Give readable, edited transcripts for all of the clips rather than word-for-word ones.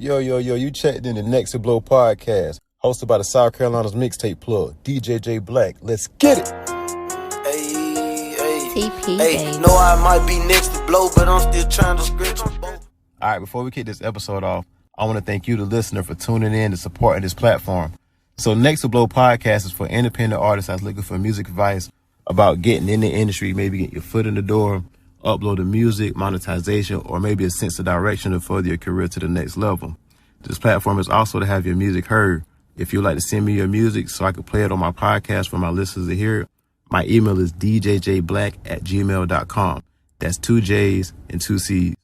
Yo, you checked in the Next to Blow podcast, hosted by the South Carolina's mixtape plug, DJ J Black. Let's get it. TP, know I might be next to blow, but I'm still trying to scratch them both. All right, before we kick this episode off, I want to thank you, the listener, for tuning in and supporting this platform. So Next to Blow podcast is for independent artists that's looking for music advice about getting in the industry, maybe get your foot in the door, uploading music, monetization, or maybe a sense of direction to further your career to the next level. This platform is also to have your music heard. If you'd like to send me your music so I can play it on my podcast for my listeners to hear it, my email is djjblack@gmail.com. That's 2 J's and 2 C's.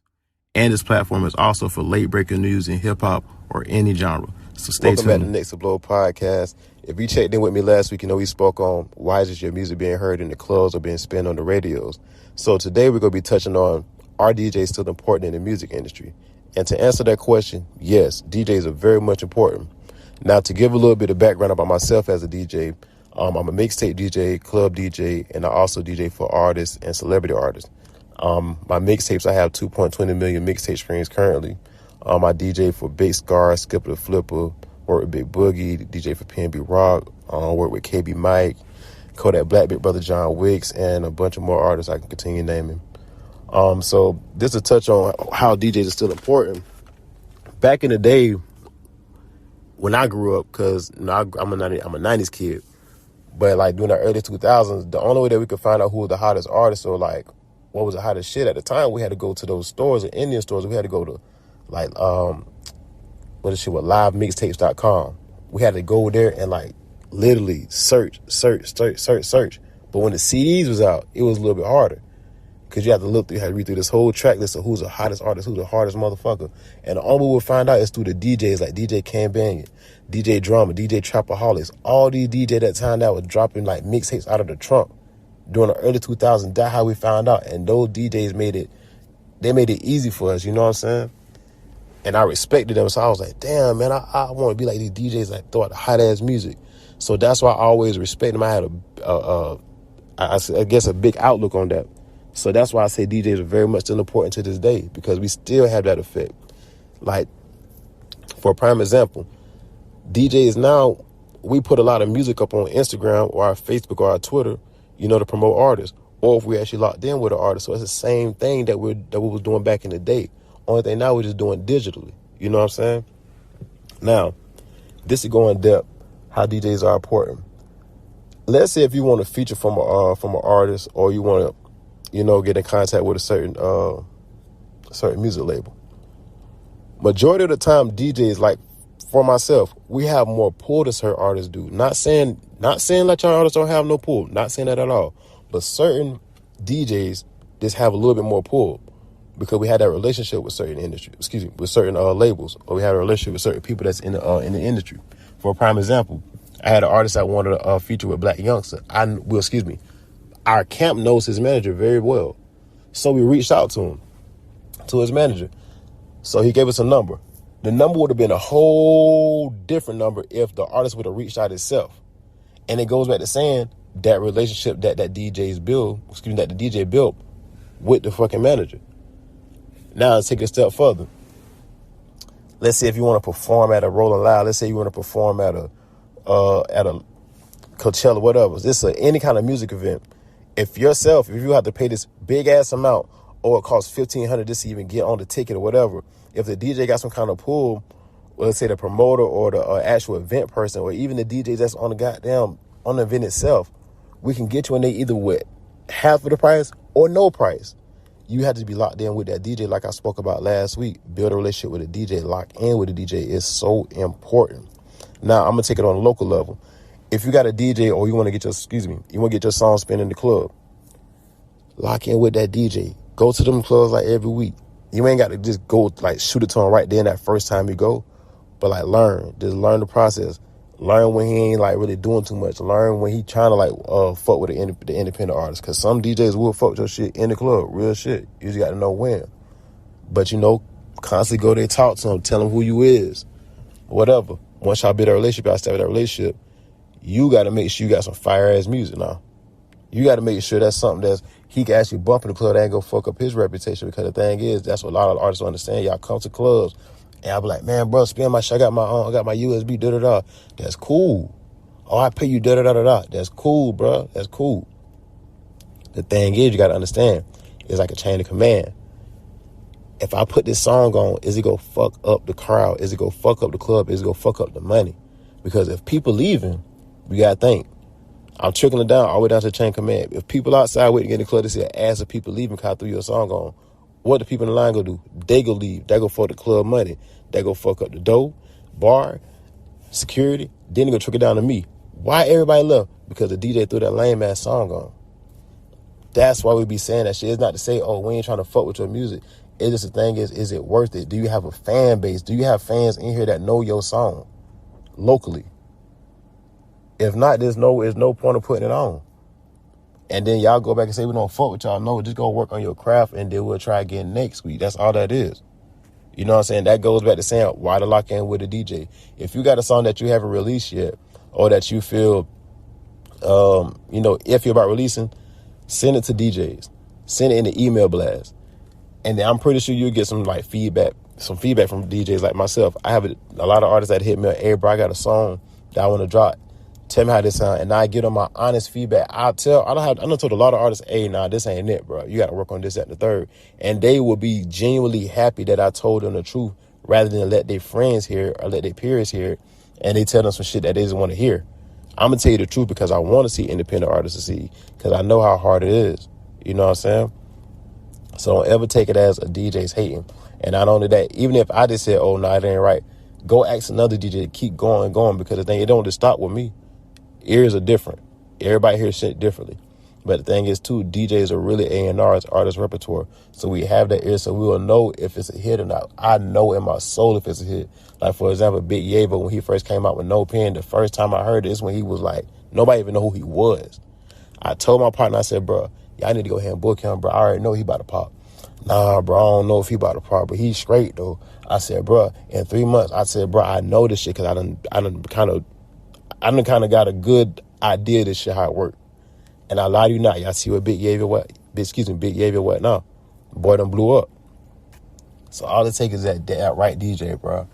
And this platform is also for late breaking news in hip hop or any genre. So stay tuned. Welcome back to the Next to Blow podcast. If you checked in with me last week, you know we spoke on why is your music being heard in the clubs or being spun on the radios. So today we're going to be touching on, are DJs still important in the music industry? And to answer that question, yes, DJs are very much important. Now, to give a little bit of background about myself as a DJ, I'm a mixtape DJ, club DJ, and I also DJ for artists and celebrity artists. My mixtapes, I have 2.20 million mixtape streams currently. I DJ for Big Scar, Skipper the Flipper, work with Big Boogie, DJ for PNB Rock, work with KB Mike, Kodak Black, Big Brother John Wicks, and a bunch of more artists I can continue naming. So this is a touch on how DJs are still important. Back in the day, when I grew up, because I'm a 90s kid, but like during the early 2000s, the only way that we could find out who was the hottest artist or like what was the hottest shit at the time, we had to go to those stores, or Indian stores. We had to go to like livemixtapes.com. We had to go there and like literally search. But when the CDs was out, it was a little bit harder. Because you have to look through, you have to read through this whole track list of who's the hottest artist, who's the hardest motherfucker. And the only way we'll find out is through the DJs like DJ Cam Banion, DJ Drama, DJ Trapaholics. All these DJs that time that was dropping like mixtapes out of the trunk during the early 2000s. That's how we found out. And those DJs made it easy for us, you know what I'm saying? And I respected them. So I was like, damn, man, I want to be like these DJs that throw out the hot ass music. So that's why I always respect them. I had I guess a big outlook on that. So that's why I say DJs are very much still important to this day, because we still have that effect. Like, for a prime example, DJs now, we put a lot of music up on Instagram or our Facebook or our Twitter, you know, to promote artists. Or if we actually locked in with an artist. So it's the same thing that we was doing back in the day. Only thing now we're just doing digitally. You know what I'm saying? Now, this is going depth, how DJs are important. Let's say if you want to feature from an artist, or you want to, you know, get in contact with a certain music label. Majority of the time, DJs, like for myself, we have more pull than certain artists do. Not saying that your artists don't have no pull. Not saying that at all. But certain DJs just have a little bit more pull because we had that relationship with certain with certain labels, or we had a relationship with certain people that's in the industry. For a prime example, I had an artist that wanted to feature with Black Youngster. Our camp knows his manager very well. So we reached out to him, to his manager. So he gave us a number. The number would have been a whole different number if the artist would have reached out himself. And it goes back to saying that relationship that the DJ built with the fucking manager. Now let's take it a step further. Let's say if you want to perform at a Rolling Loud, let's say you want to perform at a Coachella, whatever. This is any kind of music event. If you have to pay this big ass amount, or it costs $1,500 just to even get on the ticket or whatever, if the DJ got some kind of pull, well, let's say the promoter or the actual event person, or even the DJ that's on the event itself, we can get you in there either with half of the price or no price. You have to be locked in with that DJ, like I spoke about last week. Build a relationship with a DJ, lock in with a DJ is so important. Now I'm gonna take it on a local level. If you got a DJ, or you want to get your song spin in the club, lock in with that DJ. Go to them clubs like every week. You ain't got to just go like shoot it to him right then that first time you go, but like learn the process. Learn when he ain't like really doing too much. Learn when he trying to like fuck with the independent artist. Cause some DJs will fuck with your shit in the club, real shit. You just got to know when. But you know, constantly go there, talk to him, tell him who you is, whatever. Once y'all build a relationship, I start with that relationship. You got to make sure you got some fire-ass music now. You got to make sure that's something that he can actually bump in the club that ain't go fuck up his reputation. Because the thing is, that's what a lot of artists don't understand. Y'all come to clubs And I'll be like, man, bro, spin my shit. I got my USB, da-da-da. That's cool. Oh, I pay you, da-da-da-da-da. That's cool, bro. That's cool. The thing is, you got to understand, it's like a chain of command. If I put this song on, is it going to fuck up the crowd? Is it going to fuck up the club? Is it going to fuck up the money? Because if people leaving, we got to think. I'm trickling down all the way down to the chain of command. If people outside waiting to get in the club, they see an ass of people leaving because I threw your song on. What the people in the line going to do? They go leave. They go fuck the club money. They go fuck up the dough, bar, security. Then they go trickle down to me. Why everybody left? Because the DJ threw that lame ass song on. That's why we be saying that shit. It's not to say, oh, we ain't trying to fuck with your music. It's just the thing is it worth it? Do you have a fan base? Do you have fans in here that know your song locally? If not, there's no point of putting it on. And then y'all go back and say, we don't fuck with y'all. No, just go work on your craft and then we'll try again next week. That's all that is. You know what I'm saying? That goes back to saying, why to lock in with a DJ? If you got a song that you haven't released yet, or that you feel, if you're about releasing, send it to DJs. Send it in the email blast. And then I'm pretty sure you'll get some feedback from DJs like myself. I have a lot of artists that hit me up, hey, bro, I got a song that I want to drop. Tell me how this sound. And I give them my honest feedback. I told a lot of artists, hey, nah, this ain't it, bro. You got to work on this, that, and the third. And they will be genuinely happy that I told them the truth rather than let their friends hear or let their peers hear and they tell them some shit that they just want to hear. I'm going to tell you the truth because I want to see independent artists succeed because I know how hard it is. You know what I'm saying? So don't ever take it as a DJ's hating. And not only that, even if I just said, oh, no, it ain't right, go ask another DJ to keep going because the thing, it don't just stop with me. Ears are different. Everybody hears shit differently. But the thing is, too, DJs are really A&R's, artist repertoire. So we have that ear so we will know if it's a hit or not. I know in my soul if it's a hit. Like, for example, Big Yavo, when he first came out with No Pen, the first time I heard it is when he was like, nobody even know who he was. I told my partner, I said, bro, y'all need to go ahead and book him, bro. I already know he about to pop. Nah, bro, I don't know if he about to pop, but he's straight, though. I said, bro, in 3 months, I said, bro, I know this shit because I done kind of got a good idea of this shit, how it worked. And I lie to you not. Y'all see what Big Yavia what now? Boy done blew up. So all it takes is that right DJ, bro.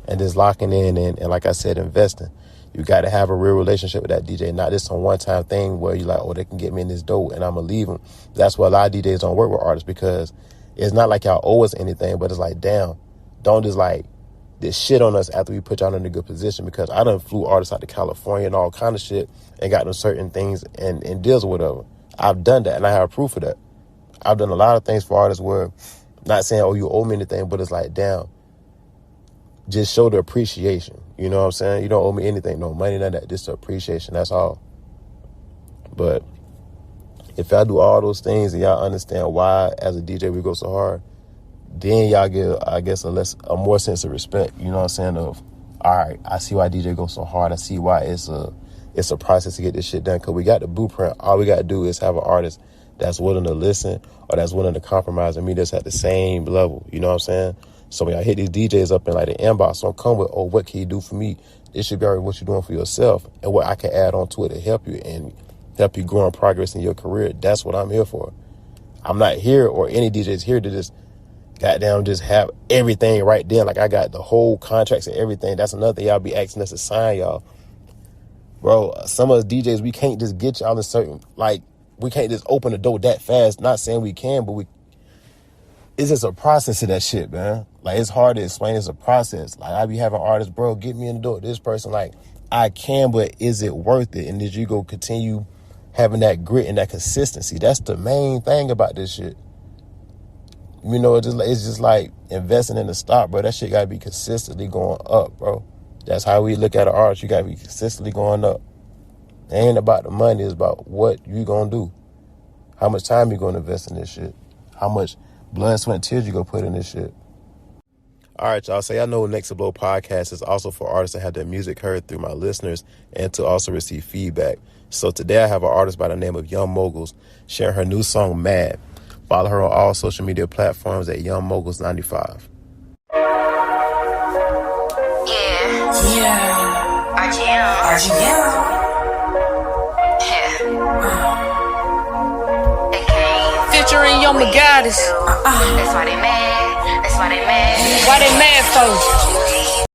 And just locking in and like I said, investing. You got to have a real relationship with that DJ, not just some one-time thing where you're like, oh, they can get me in this dough and I'm going to leave them. That's why a lot of DJs don't work with artists because it's not like y'all owe us anything, but it's like, damn, don't just this shit on us after we put y'all in a good position because I done flew artists out to California and all kind of shit and got them certain things and deals or whatever. I've done that and I have proof of that. I've done a lot of things for artists where, not saying, oh, you owe me anything, but it's like, damn, just show the appreciation. You know what I'm saying? You don't owe me anything, no money, none of that, just the appreciation, that's all. But if I do all those things and y'all understand why, as a DJ, we go so hard, then y'all get, I guess, a more sense of respect. You know what I'm saying? Of, all right, I see why DJ goes so hard. I see why it's a process to get this shit done. Because we got the blueprint. All we got to do is have an artist that's willing to listen or that's willing to compromise and meet us at the same level. You know what I'm saying? So when y'all hit these DJs up in the inbox, don't come with, oh, what can you do for me? It should be already what you're doing for yourself and what I can add on to it to help you and help you grow and progress in your career. That's what I'm here for. I'm not here, or any DJs here, to just goddamn just have everything right then. Like I got the whole contracts and everything. That's another thing y'all be asking us to sign, y'all. Bro, some of us DJs, we can't just get y'all in certain, we can't just open the door that fast. Not saying we can, but it's just a process of that shit, man. It's hard to explain. It's a process. I be having artists, bro, get me in the door. This person, I can, but is it worth it? And did you go continue having that grit and that consistency? That's the main thing about this shit. You know, it's just like investing in the stock, bro. That shit got to be consistently going up, bro. That's how we look at an artist. You got to be consistently going up. It ain't about the money. It's about what you going to do. How much time you going to invest in this shit. How much blood, sweat, and tears you going to put in this shit. All right, y'all. So y'all know Next to Blow podcast is also for artists to have their music heard through my listeners and to also receive feedback. So today I have an artist by the name of Young Moguls sharing her new song, Mad. Follow her on all social media platforms at Young Moguls 95. Yeah. RGM. Featuring Young Goddess. That's why they mad. Why they mad? Why they mad for?